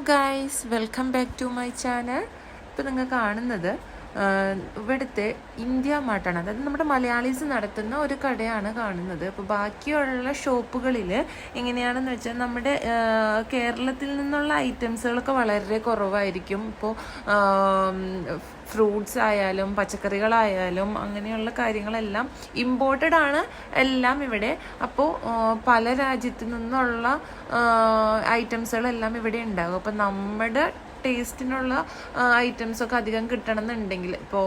Guys, welcome back to my channel. ഇപ്പോൾ നിങ്ങൾ കാണുന്നത് ഇവിടുത്തെ ഇന്ത്യ മാർട്ടാണ്. അതായത് നമ്മുടെ മലയാളീസ് നടത്തുന്ന ഒരു കടയാണ് കാണുന്നത്. അപ്പോൾ ബാക്കിയുള്ള ഷോപ്പുകളിൽ എങ്ങനെയാണെന്ന് വെച്ചാൽ നമ്മുടെ കേരളത്തിൽ നിന്നുള്ള ഐറ്റംസുകളൊക്കെ വളരെ കുറവായിരിക്കും. ഇപ്പോൾ ഫ്രൂട്ട്സ് ആയാലും പച്ചക്കറികളായാലും അങ്ങനെയുള്ള കാര്യങ്ങളെല്ലാം ഇമ്പോർട്ടഡ് ആണ് എല്ലാം ഇവിടെ. അപ്പോൾ പല രാജ്യത്തു നിന്നുള്ള ഐറ്റംസുകളെല്ലാം ഇവിടെ ഉണ്ടാകും. അപ്പോൾ നമ്മുടെ ടേസ്റ്റിനുള്ള ഐറ്റംസൊക്കെ അധികം കിട്ടണമെന്നുണ്ടെങ്കിൽ, ഇപ്പോൾ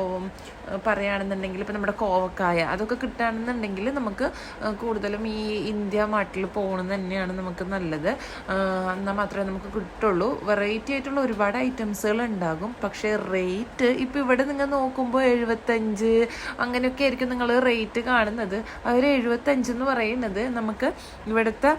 പറയുകയാണെന്നുണ്ടെങ്കിൽ ഇപ്പോൾ നമ്മുടെ കോവക്കായ അതൊക്കെ കിട്ടുകയാണെന്നുണ്ടെങ്കിൽ നമുക്ക് കൂടുതലും ഈ ഇന്ത്യ മാർട്ടിൽ പോകണം തന്നെയാണ് നമുക്ക് നല്ലത്. എന്നാൽ മാത്രമേ നമുക്ക് കിട്ടുള്ളൂ. വെറൈറ്റി ആയിട്ടുള്ള ഒരുപാട് ഐറ്റംസുകൾ ഉണ്ടാകും. പക്ഷേ റേറ്റ് ഇപ്പോൾ ഇവിടെ നിങ്ങൾ നോക്കുമ്പോൾ 75 അങ്ങനെയൊക്കെ ആയിരിക്കും നിങ്ങൾ റേറ്റ് കാണുന്നത്. അവർ 75 എന്ന് പറയുന്നത് നമുക്ക് ഇവിടുത്തെ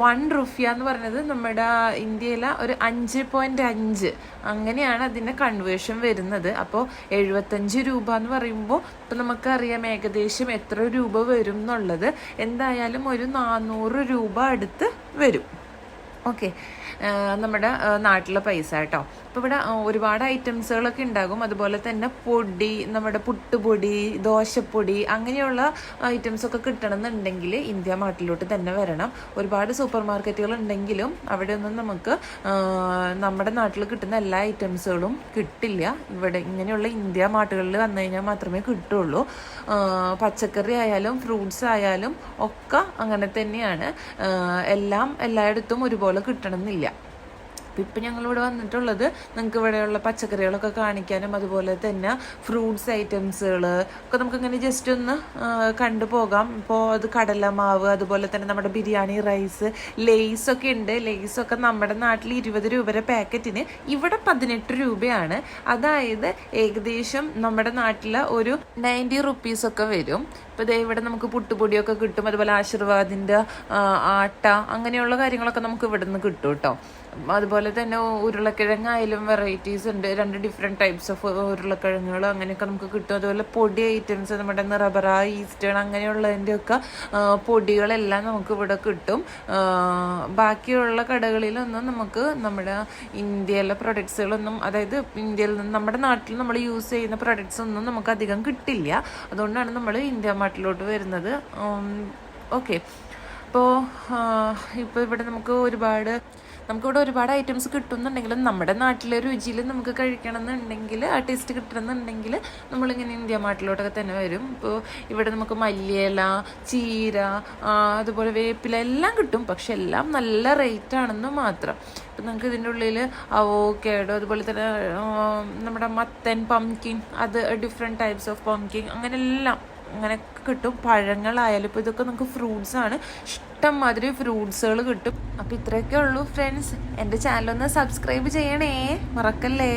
1 റുപ്യ എന്ന് പറയുന്നത് നമ്മുടെ ഇന്ത്യയിലെ ഒരു 5.5 അങ്ങനെയാണ് അതിൻ്റെ കൺവേർഷൻ വരുന്നത്. അപ്പോൾ 75 രൂപ എന്ന് പറയുമ്പോൾ ഇപ്പം നമുക്കറിയാം ഏകദേശം എത്ര രൂപ വരും എന്നുള്ളത്. എന്തായാലും ഒരു 400 രൂപ അടുത്ത് വരും. ഓക്കെ, നമ്മുടെ നാട്ടിലെ പൈസ കേട്ടോ. അപ്പോൾ ഇവിടെ ഒരുപാട് ഐറ്റംസുകളൊക്കെ ഉണ്ടാകും. അതുപോലെ തന്നെ പൊടി, നമ്മുടെ പുട്ടുപൊടി, ദോശപ്പൊടി അങ്ങനെയുള്ള ഐറ്റംസൊക്കെ കിട്ടണമെന്നുണ്ടെങ്കിൽ ഇന്ത്യ മാർട്ടിലോട്ട് തന്നെ വരണം. ഒരുപാട് സൂപ്പർ മാർക്കറ്റുകൾ ഉണ്ടെങ്കിലും അവിടെ ഒന്നും നമുക്ക് നമ്മുടെ നാട്ടിൽ കിട്ടുന്ന എല്ലാ ഐറ്റംസുകളും കിട്ടില്ല. ഇവിടെ ഇങ്ങനെയുള്ള ഇന്ത്യ മാർട്ടുകളിൽ വന്നു കഴിഞ്ഞാൽ മാത്രമേ കിട്ടുള്ളൂ. പച്ചക്കറി ആയാലും ഫ്രൂട്ട്സ് ആയാലും ഒക്കെ അങ്ങനെ തന്നെയാണ്. എല്ലാം എല്ലായിടത്തും ഒരുപോലെ കിട്ടണമെന്നില്ല. ഇപ്പം ഞങ്ങളിവിടെ വന്നിട്ടുള്ളത് നിങ്ങൾക്ക് ഇവിടെയുള്ള പച്ചക്കറികളൊക്കെ കാണിക്കാനും അതുപോലെ തന്നെ ഫ്രൂട്ട്സ് ഐറ്റംസുകൾ ഒക്കെ നമുക്കിങ്ങനെ ജസ്റ്റ് ഒന്ന് കണ്ടുപോകാം. ഇപ്പോൾ അത് കടലമാവ്, അതുപോലെ തന്നെ നമ്മുടെ ബിരിയാണി റൈസ്, ലേസൊക്കെ ഉണ്ട്. ലേസൊക്കെ നമ്മുടെ നാട്ടിൽ 20 രൂപയുടെ പാക്കറ്റിന് ഇവിടെ 18 രൂപയാണ്. അതായത് ഏകദേശം നമ്മുടെ നാട്ടിൽ ഒരു 90 റുപ്പീസൊക്കെ വരും. ഇപ്പോൾ ഇതേ ഇവിടെ നമുക്ക് പുട്ടുപൊടിയൊക്കെ കിട്ടും. അതുപോലെ ആശീർവാദിൻ്റെ ആട്ട അങ്ങനെയുള്ള കാര്യങ്ങളൊക്കെ നമുക്ക് ഇവിടെ നിന്ന് കിട്ടും കേട്ടോ. അതുപോലെ തന്നെ ഉരുളക്കിഴങ്ങായാലും വെറൈറ്റീസ് ഉണ്ട്. 2 ഡിഫറെൻറ്റ് ടൈപ്സ് ഓഫ് ഉരുളക്കിഴങ്ങുകൾ അങ്ങനെയൊക്കെ നമുക്ക് കിട്ടും. അതുപോലെ പൊടി ഐറ്റംസ് നമ്മുടെ നിറബറ, ഈസ്റ്റേൺ അങ്ങനെയുള്ളതിൻ്റെയൊക്കെ പൊടികളെല്ലാം നമുക്ക് ഇവിടെ കിട്ടും. ബാക്കിയുള്ള കടകളിലൊന്നും നമുക്ക് നമ്മുടെ ഇന്ത്യയിലെ പ്രൊഡക്ട്സുകളൊന്നും, അതായത് ഇന്ത്യയിൽ നിന്ന് നമ്മുടെ നാട്ടിൽ നമ്മൾ യൂസ് ചെയ്യുന്ന പ്രൊഡക്ട്സ് ഒന്നും നമുക്ക് അധികം കിട്ടില്ല. അതുകൊണ്ടാണ് നമ്മൾ ഇന്ത്യ മാർട്ടിലോട്ട് വരുന്നത്. ഓക്കെ, ഇപ്പോൾ ഇവിടെ നമുക്കിവിടെ ഒരുപാട് ഐറ്റംസ് കിട്ടുന്നുണ്ടെങ്കിലും നമ്മുടെ നാട്ടിലെ രുചിയിൽ നമുക്ക് കഴിക്കണമെന്നുണ്ടെങ്കിൽ, ആ ടേസ്റ്റ് കിട്ടണമെന്നുണ്ടെങ്കിൽ നമ്മളിങ്ങനെ ഇന്ത്യ മാർട്ടിലോട്ടൊക്കെ തന്നെ വരും. ഇപ്പോൾ ഇവിടെ നമുക്ക് മല്ലിയില, ചീര, അതുപോലെ വേപ്പില എല്ലാം കിട്ടും. പക്ഷെ എല്ലാം നല്ല റേറ്റ് ആണെന്ന് മാത്രം. ഇപ്പം നമുക്ക് ഇതിൻ്റെ ഉള്ളിൽ അവോക്കാഡോ, അതുപോലെ തന്നെ നമ്മുടെ മത്തൻ, പംകിൻ, അത് ഡിഫറെൻറ്റ് ടൈപ്സ് ഓഫ് പംകിൻ അങ്ങനെ കിട്ടും. പഴങ്ങളായാലും ഇപ്പോൾ ഇതൊക്കെ നമുക്ക് ഫ്രൂട്ട്സ് ആണ്. ഇഷ്ടം മാതിരി ഫ്രൂട്ട്സുകൾ കിട്ടും. അപ്പോൾ ഇത്രയൊക്കെ ഉള്ളൂ ഫ്രണ്ട്സ്. എൻ്റെ ചാനലൊന്ന് സബ്സ്ക്രൈബ് ചെയ്യണേ, മറക്കല്ലേ.